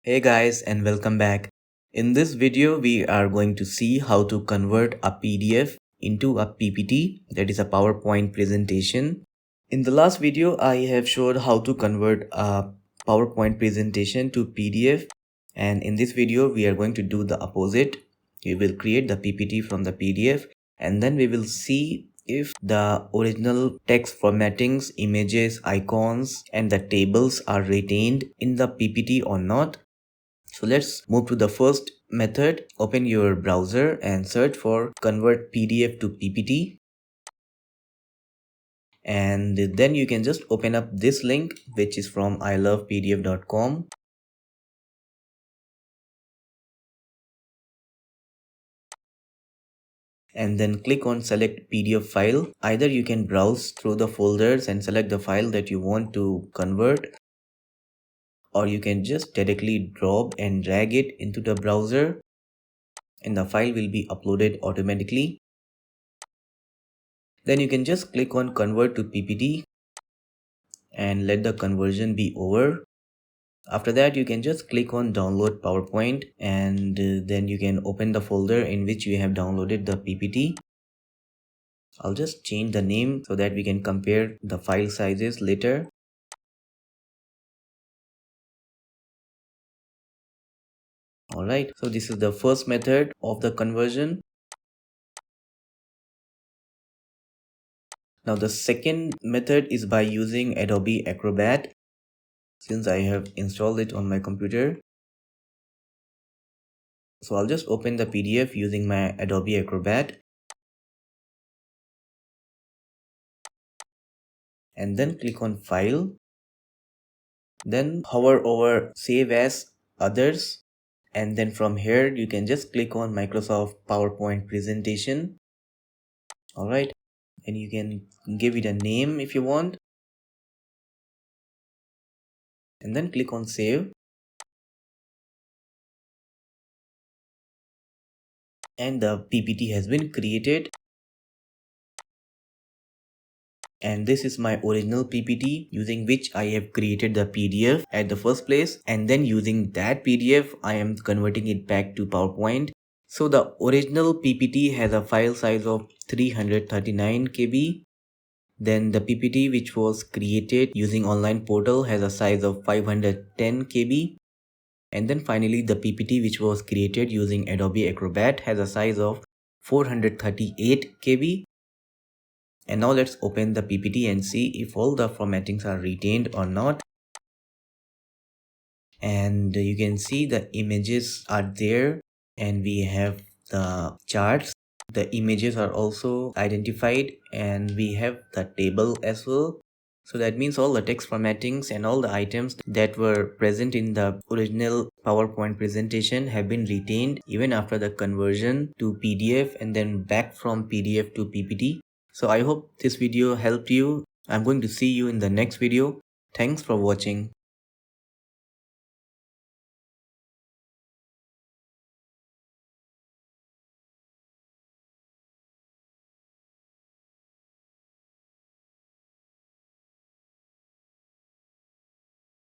Hey guys, and welcome back. In this video, we are going to see how to convert a PDF into a PPT, that is a PowerPoint presentation. In the last video, I have showed how to convert a PowerPoint presentation to PDF, and in this video, we are going to do the opposite. We will create the PPT from the PDF, and then we will see if the original text formattings, images, icons, and the tables are retained in the PPT or not. So let's move to the first method. Open your browser and search for convert PDF to PPT. And then you can just open up this link, which is from ilovepdf.com. And then click on select PDF file. Either you can browse through the folders and select the file that you want to convert, or you can just directly drop and drag it into the browser and the file will be uploaded automatically. Then you can just click on convert to PPT and let the conversion be over. After that, you can just click on download PowerPoint, and then you can open the folder in which you have downloaded the PPT. I'll just change the name so that we can compare the file sizes later. Alright, so this is the first method of the conversion. Now the second method is by using Adobe Acrobat, since I have installed it on my computer. So I'll just open the PDF using my Adobe Acrobat and then click on File. Then hover over Save as Others, and then from here you can just click on Microsoft PowerPoint presentation. Alright, and you can give it a name if you want, and then click on Save. And the PPT has been created. And this is my original PPT using which I have created the PDF at the first place, and then using that PDF I am converting it back to PowerPoint. So the original PPT has a file size of 339 KB. Then the PPT which was created using online portal has a size of 510 KB. And then finally the PPT which was created using Adobe Acrobat has a size of 438 KB. And now let's open the PPT and see if all the formattings are retained or not. And you can see the images are there, and we have the charts. The images are also identified, and we have the table as well. So that means all the text formattings and all the items that were present in the original PowerPoint presentation have been retained even after the conversion to PDF and then back from PDF to PPT. So I hope this video helped you. I'm going to see you in the next video. Thanks for watching.